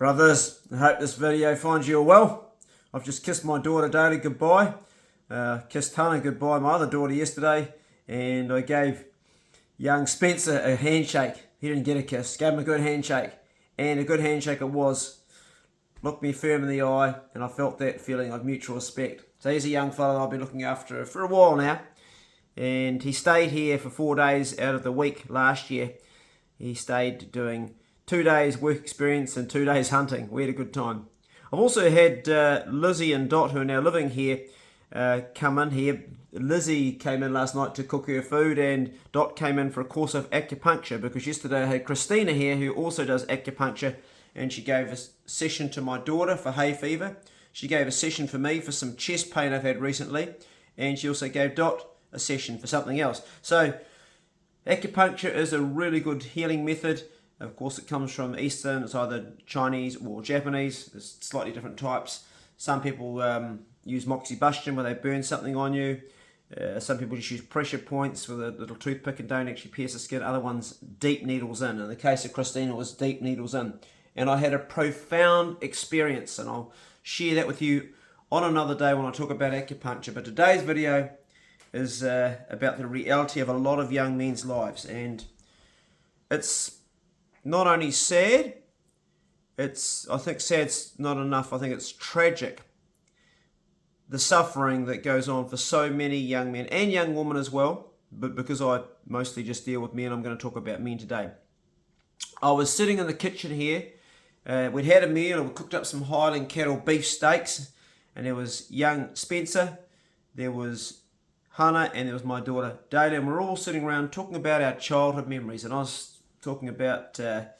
Brothers, I hope this video finds you all well. I've just kissed my daughter Daly goodbye, kissed Hannah goodbye, my other daughter, yesterday, and I gave young Spencer a handshake. He didn't get a kiss, gave him a good handshake, and a good handshake it was. Looked me firm in the eye, and I felt that feeling of mutual respect. So he's a young fella I've been looking after for a while now, and he stayed here for 4 days out of the week last year. He stayed doing 2 days work experience and 2 days hunting. We had a good time. I've also had Lizzie and Dot, who are now living here, come in here. Lizzie came in last night to cook her food, and Dot came in for a course of acupuncture, because yesterday I had Christina here, who also does acupuncture, and she gave a session to my daughter for hay fever. She gave a session for me for some chest pain I've had recently, and she also gave Dot a session for something else. So acupuncture is a really good healing method. Of course, it comes from Eastern. It's either Chinese or Japanese. There's slightly different types. Some people use moxibustion, where they burn something on you. Some people just use pressure points with a little toothpick and don't actually pierce the skin. Other ones, deep needles in. In the case of Christina, it was deep needles in. And I had a profound experience, and I'll share that with you on another day when I talk about acupuncture. But today's video is about the reality of a lot of young men's lives. And it's not only sad, I think sad's not enough, I think it's tragic, the suffering that goes on for so many young men and young women as well, but because I mostly just deal with men, I'm going to talk about men today. I was sitting in the kitchen here, we'd had a meal, and we cooked up some Highland cattle beef steaks, and there was young Spencer, there was Hannah, and there was my daughter Daly, and we're all sitting around talking about our childhood memories, and I was talking about a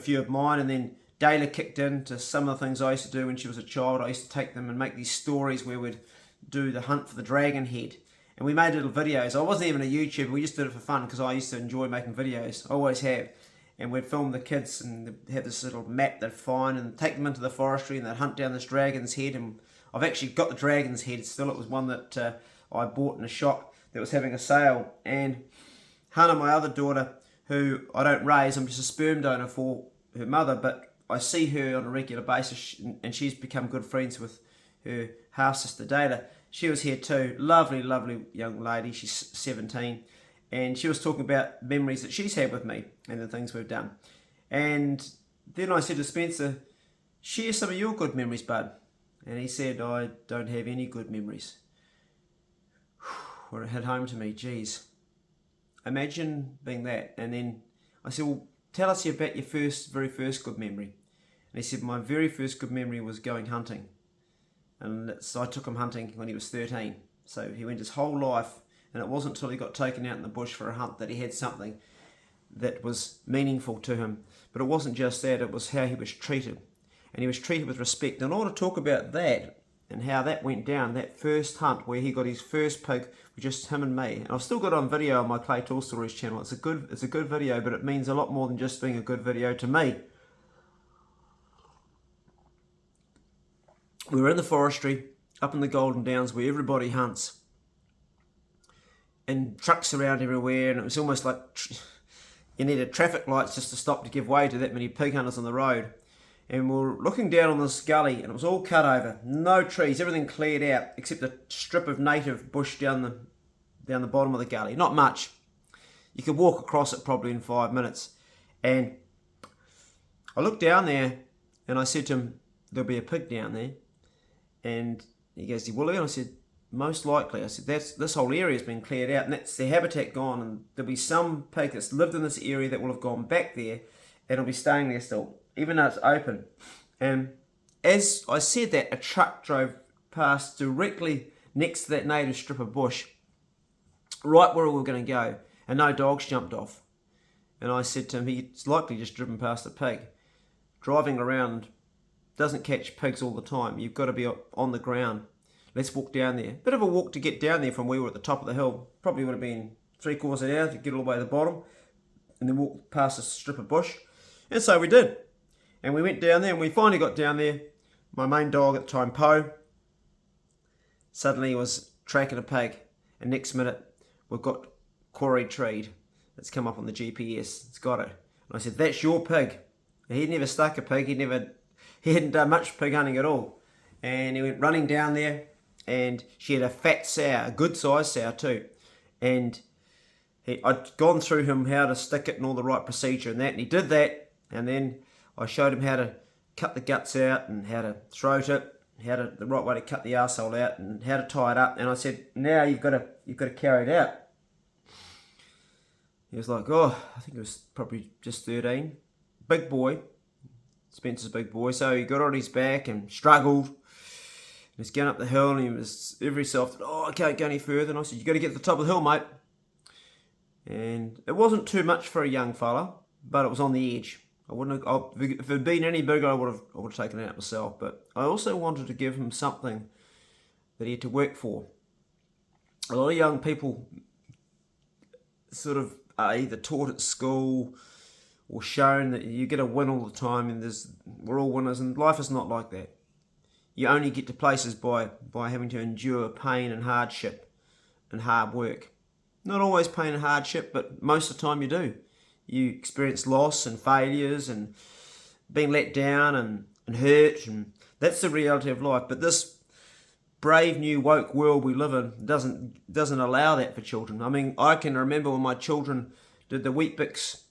few of mine, and then Daly kicked into some of the things I used to do when she was a child. I used to take them and make these stories where we'd do the hunt for the dragon head, and we made little videos. I wasn't even a YouTuber, we just did it for fun, because I used to enjoy making videos, I always have. And we'd film the kids and have this little map they'd find and take them into the forestry, and they'd hunt down this dragon's head. And I've actually got the dragon's head still. It was one that I bought in a shop that was having a sale. And Hannah, my other daughter, who I don't raise, I'm just a sperm donor for her mother, but I see her on a regular basis, and she's become good friends with her half-sister Data. She was here too. Lovely, lovely young lady. She's 17. And she was talking about memories that she's had with me and the things we've done. And then I said to Spencer, share some of your good memories, bud. And he said, I don't have any good memories. When it hit home to me, geez. Imagine being that. And then I said, well, tell us about your very first good memory. And he said, my very first good memory was going hunting. And so I took him hunting when he was 13. So he went his whole life, and it wasn't until he got taken out in the bush for a hunt that he had something that was meaningful to him. But it wasn't just that, it was how he was treated. And he was treated with respect. And I want to talk about that and how that went down, that first hunt where he got his first pig with just him and me. And I've still got it on video on my Clay Tall Stories channel. It's a good video, but it means a lot more than just being a good video to me. We were in the forestry, up in the Golden Downs, where everybody hunts. And trucks around everywhere, and it was almost like you needed traffic lights just to stop to give way to that many pig hunters on the road. And we were looking down on this gully, and it was all cut over, no trees, everything cleared out except a strip of native bush down the bottom of the gully. Not much. You could walk across it probably in 5 minutes. And I looked down there, and I said to him, there'll be a pig down there. And he goes, will he? And I said, most likely. I said, this whole area has been cleared out, and that's their habitat gone, and there'll be some pig that's lived in this area that will have gone back there, and it'll be staying there still, even though it's open. And as I said that, a truck drove past directly next to that native strip of bush, right where we were going to go, and no dogs jumped off. And I said to him, he's likely just driven past a pig. Driving around doesn't catch pigs all the time. You've got to be on the ground. Let's walk down there. Bit of a walk to get down there from where we were at the top of the hill. Probably would have been 3/4 of an hour to get all the way to the bottom, and then walk past a strip of bush. And so we did. And we went down there, and we finally got down there. My main dog at the time, Poe, suddenly was tracking a pig, and next minute we've got quarried treed. It's come up on the GPS. It's got it. And I said, that's your pig. And he'd never stuck a pig. He'd never He hadn't done much pig hunting at all. And he went running down there, and she had a fat sow, a good sized sow too. And I'd gone through him how to stick it and all the right procedure and that, and he did that. And then I showed him how to cut the guts out and how to throat it, the right way to cut the arsehole out and how to tie it up. And I said, now you've got to carry it out. He was like, oh, I think it was probably just 13. Big boy. Spencer's a big boy. So he got on his back and struggled. He was going up the hill, and he was every so often, oh, I can't go any further. And I said, you got to get to the top of the hill, mate. And it wasn't too much for a young fella, but it was on the edge. I wouldn't have, if it had been any bigger, I would have taken it out myself. But I also wanted to give him something that he had to work for. A lot of young people sort of are either taught at school or shown that you get to win all the time, and we're all winners, and life is not like that. You only get to places by having to endure pain and hardship and hard work. Not always pain and hardship, but most of the time you do. You experience loss and failures and being let down and hurt, and that's the reality of life. But this brave new woke world we live in doesn't allow that for children. I mean, I can remember when my children did the Weet-Bix,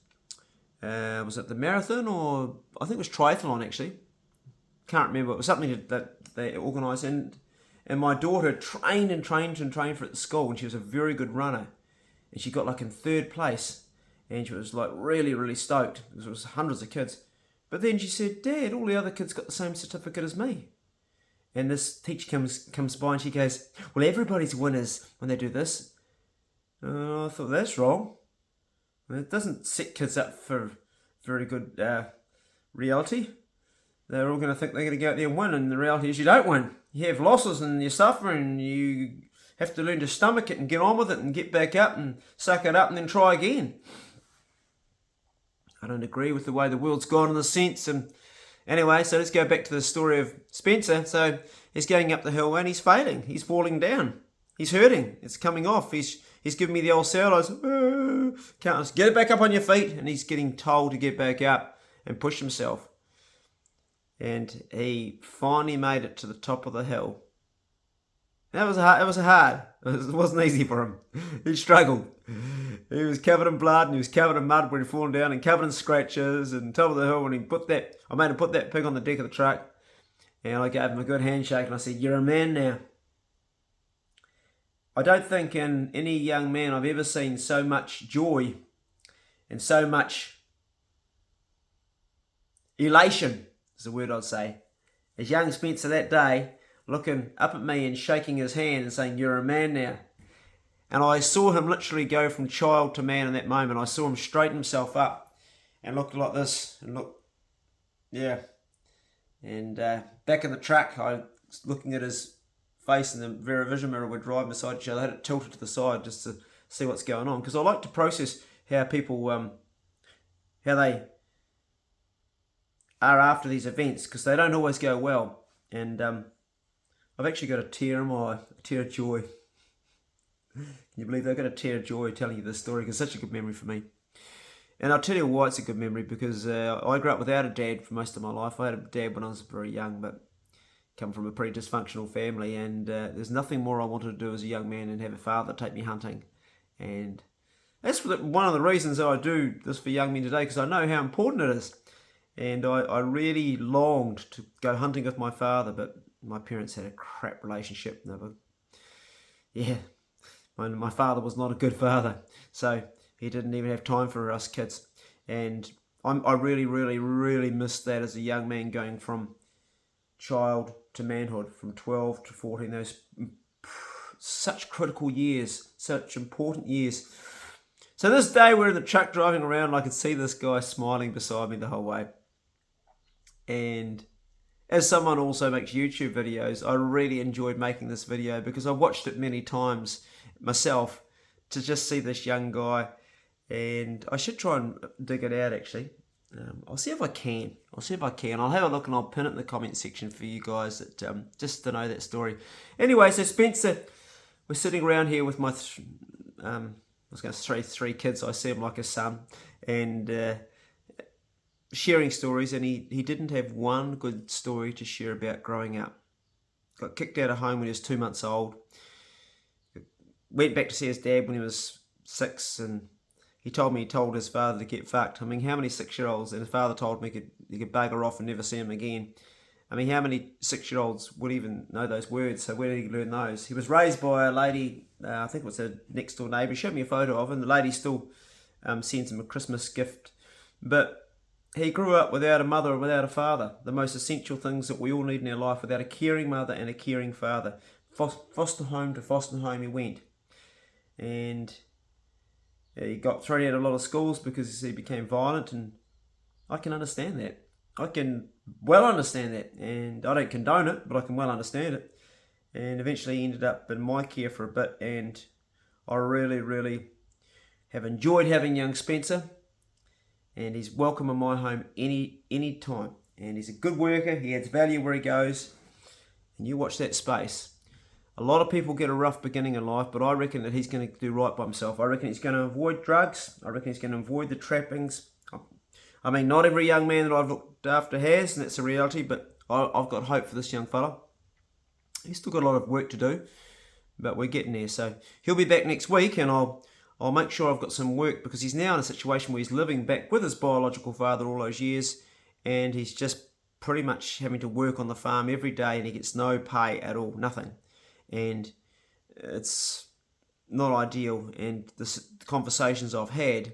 was it the marathon, or I think it was triathlon actually. Can't remember. It was something that they organised, and my daughter trained for it at school, and she was a very good runner, and she got like in third place, and she was like really, really stoked because it was hundreds of kids. But then she said, Dad, all the other kids got the same certificate as me. And this teacher comes by and she goes, well, everybody's winners when they do this. I thought, that's wrong. It doesn't set kids up for very good reality. They're all going to think they're going to go out there and win, and the reality is you don't win. You have losses and you suffer, and you have to learn to stomach it and get on with it and get back up and suck it up and then try again. I don't agree with the way the world's gone in a sense. And anyway, so let's go back to the story of Spencer. So he's going up the hill and he's failing. He's falling down. He's hurting. It's coming off. He's giving me the old sound. I was, can't get it back up on your feet. And he's getting told to get back up and push himself. And he finally made it to the top of the hill. It was hard. It wasn't easy for him. He struggled. He was covered in blood and he was covered in mud when he fallen down and covered in scratches, and top of the hill when I made him put that pig on the deck of the truck, and I gave him a good handshake and I said, you're a man now. I don't think in any young man I've ever seen so much joy and so much elation, is the word I'd say, as young Spencer that day, looking up at me and shaking his hand and saying, you're a man now. And I saw him literally go from child to man in that moment. I saw him straighten himself up and look like this and look, yeah. And back in the truck, I was looking at his face in the vision mirror. We're driving beside each other. I had it tilted to the side just to see what's going on, because I like to process how people, how they are after these events, because they don't always go well. And I've actually got a tear in my eye, a tear of joy. Can you believe that? I've got a tear of joy telling you this story, because it's such a good memory for me. And I'll tell you why it's a good memory, because I grew up without a dad for most of my life. I had a dad when I was very young, but come from a pretty dysfunctional family, and there's nothing more I wanted to do as a young man than have a father take me hunting. And that's one of the reasons that I do this for young men today, because I know how important it is. And I really longed to go hunting with my father, but my parents had a crap relationship. My father was not a good father, so he didn't even have time for us kids. And I really, really, really missed that as a young man, going from child to manhood, from 12 to 14, those such critical years, such important years. So this day we're in the truck driving around, and I could see this guy smiling beside me the whole way. And as someone also makes YouTube videos, I really enjoyed making this video, because I watched it many times myself to just see this young guy. And I should try and dig it out actually. I'll see if I can. I'll have a look and I'll pin it in the comment section for you guys that just to know that story. Anyway, so Spencer, we're sitting around here with my three kids. I see him like a son, and sharing stories, and he didn't have one good story to share about growing up. Got kicked out of home when he was 2 months old. Went back to see his dad when he was 6, and he told his father to get fucked. I mean, how many 6-year-olds, and his father told me he could bugger off and never see him again. I mean, how many 6-year-olds would even know those words? So where did he learn those? He was raised by a lady, I think it was a next door neighbour. She showed me a photo of him. The lady still sends him a Christmas gift. But he grew up without a mother and without a father. The most essential things that we all need in our life, without a caring mother and a caring father. Foster home to foster home he went. And he got thrown out of a lot of schools because he became violent, and I can understand that. I can well understand that, and I don't condone it, but I can well understand it. And eventually he ended up in my care for a bit, and I really, really have enjoyed having young Spencer, and he's welcome in my home any time. And he's a good worker, he adds value where he goes, and you watch that space. A lot of people get a rough beginning in life, but I reckon that he's going to do right by himself. I reckon he's going to avoid drugs. I reckon he's going to avoid the trappings. I mean, not every young man that I've looked after has, and that's a reality, but I've got hope for this young fella. He's still got a lot of work to do, but we're getting there. So he'll be back next week, and I'll make sure I've got some work, because he's now in a situation where he's living back with his biological father all those years, and he's just pretty much having to work on the farm every day, and he gets no pay at all, nothing. And it's not ideal, and the conversations I've had,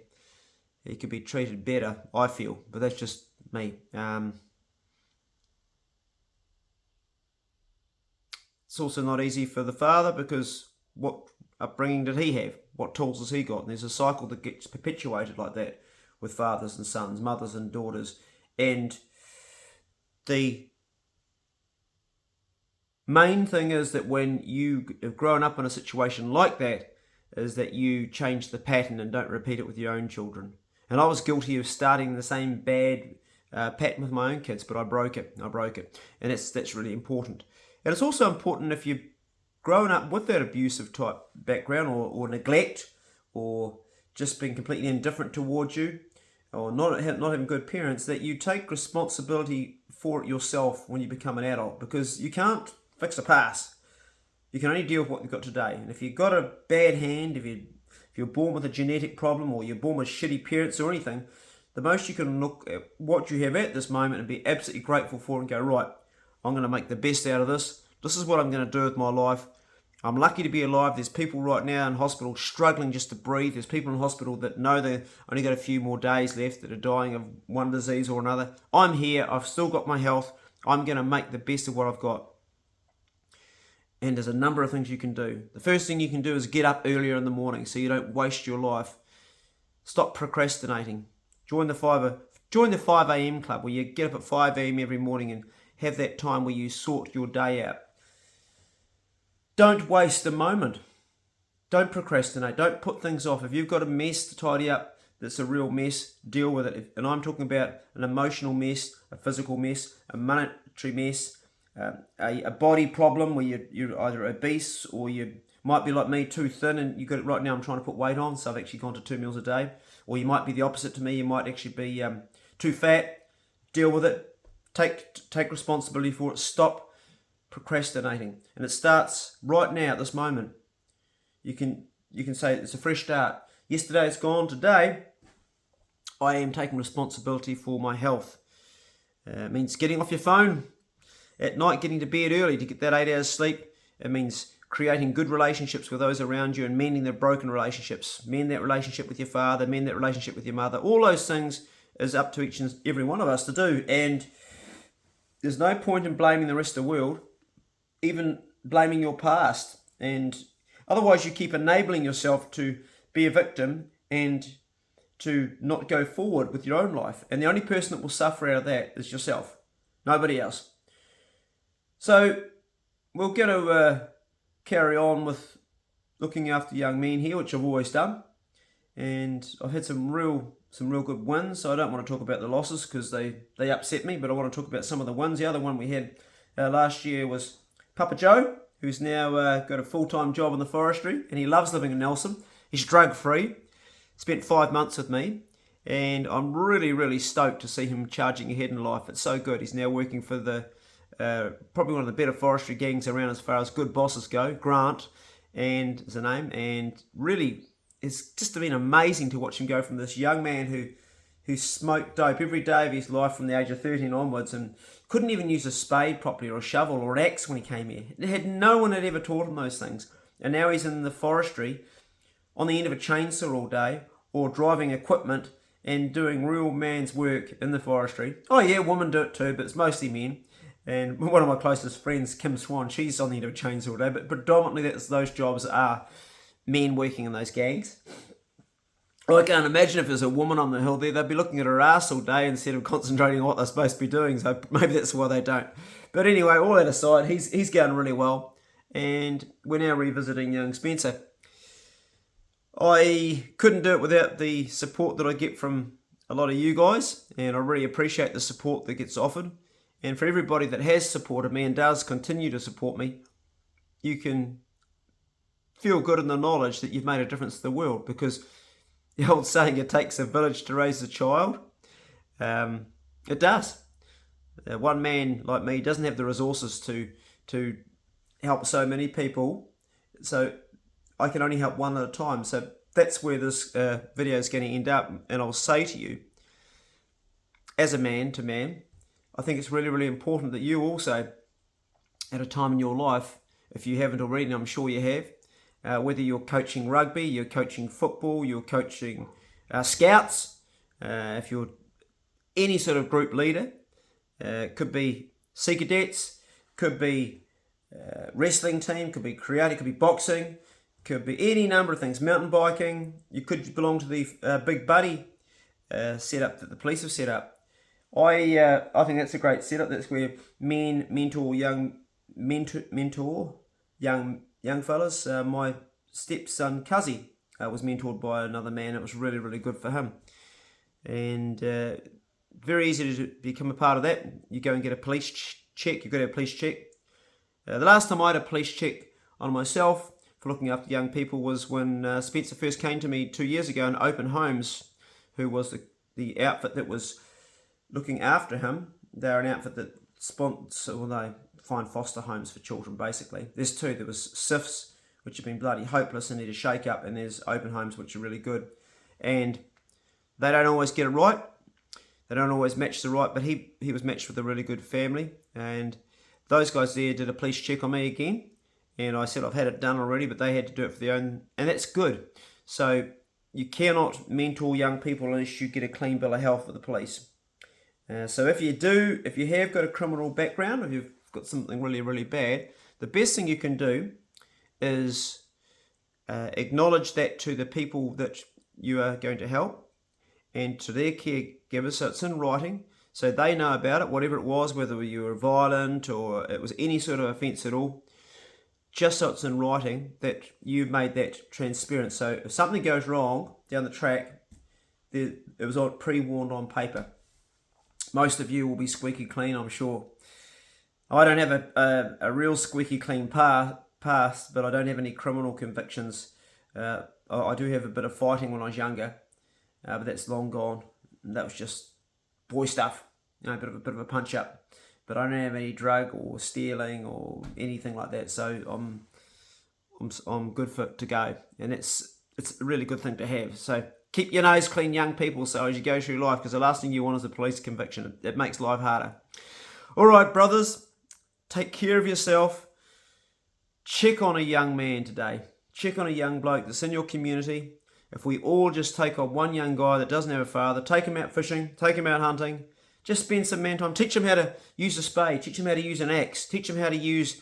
he could be treated better, I feel, but that's just me. It's also not easy for the father, because what upbringing did he have? What tools has he got? And there's a cycle that gets perpetuated like that with fathers and sons, mothers and daughters. And the main thing is that when you have grown up in a situation like that, is that you change the pattern and don't repeat it with your own children. And I was guilty of starting the same bad pattern with my own kids, but I broke it. And that's really important. And it's also important, if you've grown up with that abusive type background, or neglect, or just being completely indifferent towards you, or not having good parents, that you take responsibility for it yourself when you become an adult, because you can't fix the past. You can only deal with what you've got today. And if you've got a bad hand, if you're born with a genetic problem, or you're born with shitty parents or anything, the most you can look at what you have at this moment and be absolutely grateful for, and go, right, I'm going to make the best out of this. This is what I'm going to do with my life. I'm lucky to be alive. There's people right now in hospital struggling just to breathe. There's people in hospital that know they've only got a few more days left, that are dying of one disease or another. I'm here. I've still got my health. I'm going to make the best of what I've got. And there's a number of things you can do. The first thing you can do is get up earlier in the morning so you don't waste your life. Stop procrastinating. Join the 5 a.m. club, where you get up at 5 a.m. every morning and have that time where you sort your day out. Don't waste a moment. Don't procrastinate. Don't put things off. If you've got a mess to tidy up that's a real mess, deal with it. And I'm talking about an emotional mess, a physical mess, a monetary mess, a body problem where you're either obese, or you might be like me, too thin, and you got it right now. I'm trying to put weight on, so I've actually gone to 2 meals a day. Or you might be the opposite to me. You might actually be too fat. Deal with it. Take responsibility for it. Stop procrastinating. And it starts right now at this moment. You can say it's a fresh start. Yesterday it's gone. Today I am taking responsibility for my health. It means getting off your phone at night, getting to bed early to get that 8 hours sleep. It means creating good relationships with those around you and mending the broken relationships. Mend that relationship with your father, mend that relationship with your mother. All those things is up to each and every one of us to do. And there's no point in blaming the rest of the world, even blaming your past. And otherwise you keep enabling yourself to be a victim and to not go forward with your own life. And the only person that will suffer out of that is yourself. Nobody else. So we're going to carry on with looking after young men here, which I've always done. And I've had some real good wins. So I don't want to talk about the losses because they upset me, but I want to talk about some of the wins. The other one we had last year was Papa Joe, who's now got a full-time job in the forestry, and he loves living in Nelson. He's drug-free. Spent 5 months with me, and I'm really, really stoked to see him charging ahead in life. It's so good. He's now working for the probably one of the better forestry gangs around as far as good bosses go, Grant, and is the name, and really it's just been amazing to watch him go from this young man who smoked dope every day of his life from the age of 13 onwards and couldn't even use a spade properly or a shovel or an axe when he came here. No one had ever taught him those things. And now he's in the forestry on the end of a chainsaw all day or driving equipment and doing real man's work in the forestry. Oh yeah, women do it too, but it's mostly men. And one of my closest friends, Kim Swan, she's on the end of a chainsaw all day, but predominantly those jobs are men working in those gangs. I can't imagine if there's a woman on the hill there, they'd be looking at her ass all day instead of concentrating on what they're supposed to be doing, so maybe that's why they don't. But anyway, all that aside, he's going really well, and we're now revisiting young Spencer. I couldn't do it without the support that I get from a lot of you guys, and I really appreciate the support that gets offered. And for everybody that has supported me and does continue to support me, you can feel good in the knowledge that you've made a difference to the world, because the old saying, it takes a village to raise a child, it does. One man like me doesn't have the resources to help so many people, so I can only help one at a time. So that's where this video is going to end up, and I'll say to you, as a man to man, I think it's really, really important that you also, at a time in your life, if you haven't already, and I'm sure you have, whether you're coaching rugby, you're coaching football, you're coaching scouts, if you're any sort of group leader, could be Sea Cadets, could be wrestling team, could be karate, could be boxing, could be any number of things, mountain biking, you could belong to the Big Buddy setup that the police have set up. I think that's a great setup. That's where men mentor young fellas. My stepson Cuzzy was mentored by another man. It was really, really good for him, and very easy to become a part of that. You go and get a police check. You got to have a police check. The last time I had a police check on myself for looking after young people was when Spencer first came to me 2 years ago, and Open Homes, who was the outfit that was looking after him. They're an outfit that they find foster homes for children, basically. There's two. There was SIFs, which have been bloody hopeless and need a shake up, and there's Open Homes, which are really good. And they don't always get it right. They don't always match the right, but he was matched with a really good family, and those guys there did a police check on me again, and I said I've had it done already, but they had to do it for their own, and that's good. So you cannot mentor young people unless you get a clean bill of health with the police. So if you have got a criminal background, or you've got something really, really bad, the best thing you can do is acknowledge that to the people that you are going to help and to their caregivers, so it's in writing, so they know about it, whatever it was, whether you were violent or it was any sort of offence at all, just so it's in writing that you've made that transparent. So if something goes wrong down the track, it was all pre-warned on paper. Most of you will be squeaky clean, I'm sure. I don't have a real squeaky clean past, but I don't have any criminal convictions. I do have a bit of fighting when I was younger, but that's long gone. That was just boy stuff, a bit of a punch up. But I don't have any drug or stealing or anything like that, so I'm good to go, and it's a really good thing to have. So keep your nose clean, young people, so as you go through life, because the last thing you want is a police conviction. It makes life harder. All right, brothers, take care of yourself. Check on a young man today. Check on a young bloke that's in your community. If we all just take on one young guy that doesn't have a father, take him out fishing, take him out hunting, just spend some man time, teach him how to use a spade, teach him how to use an axe, teach him how to use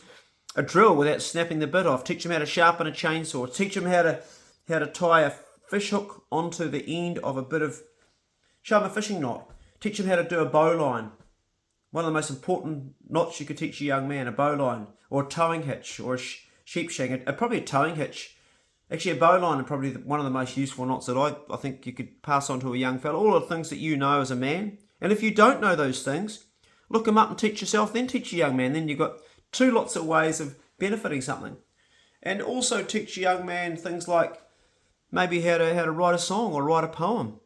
a drill without snapping the bit off, teach him how to sharpen a chainsaw, teach him how to tie a fish hook onto the end of show him a fishing knot, teach him how to do a bowline. One of the most important knots you could teach a young man, a bowline, or a towing hitch, or a sheep shank, probably a towing hitch. Actually, a bowline is probably one of the most useful knots that I think you could pass on to a young fella. All the things that you know as a man. And if you don't know those things, look them up and teach yourself, then teach a young man. Then you've got lots of ways of benefiting something. And also teach a young man things like maybe how to write a song or write a poem.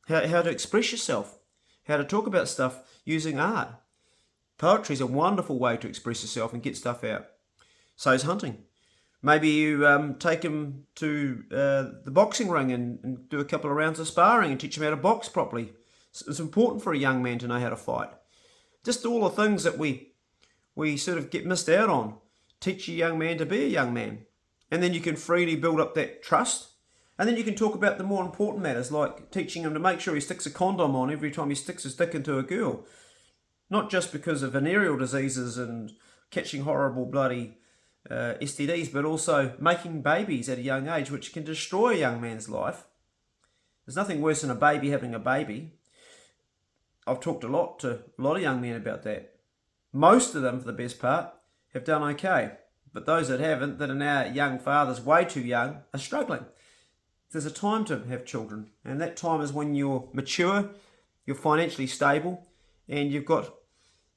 how to express yourself, how to talk about stuff using art. Poetry is a wonderful way to express yourself and get stuff out. So is hunting. Maybe you take him to the boxing ring and do a couple of rounds of sparring and teach him how to box properly. It's important for a young man to know how to fight. Just all the things that we sort of get missed out on. Teach a young man to be a young man. And then you can freely build up that trust. And then you can talk about the more important matters, like teaching him to make sure he sticks a condom on every time he sticks his dick into a girl. Not just because of venereal diseases and catching horrible bloody STDs, but also making babies at a young age, which can destroy a young man's life. There's nothing worse than a baby having a baby. I've talked a lot to a lot of young men about that. Most of them, for the best part, have done okay. But those that haven't, that are now young fathers, way too young, are struggling. There's a time to have children, and that time is when you're mature, you're financially stable, and you've got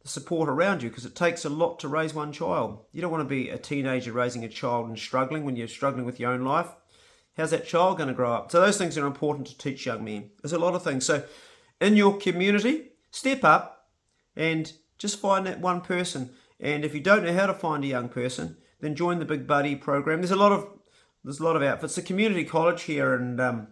the support around you, because it takes a lot to raise one child. You don't want to be a teenager raising a child and struggling when you're struggling with your own life. How's that child going to grow up? So those things are important to teach young men. There's a lot of things. So in your community, step up and just find that one person. And if you don't know how to find a young person, then join the Big Buddy program. There's a lot of outfits. The community college here in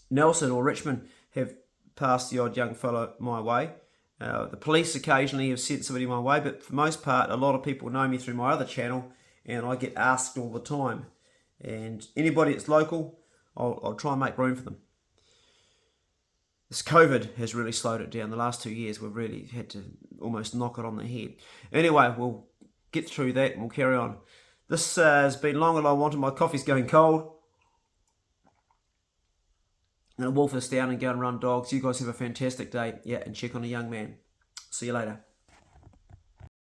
Nelson or Richmond have passed the odd young fellow my way. The police occasionally have sent somebody my way, but for the most part, a lot of people know me through my other channel, and I get asked all the time. And anybody that's local, I'll try and make room for them. This COVID has really slowed it down. The last 2 years, we've really had to almost knock it on the head. Anyway, we'll get through that and we'll carry on. This has been longer than I wanted. My coffee's going cold. I'm going to wolf this down and go and run dogs. You guys have a fantastic day. Yeah, and check on a young man. See you later.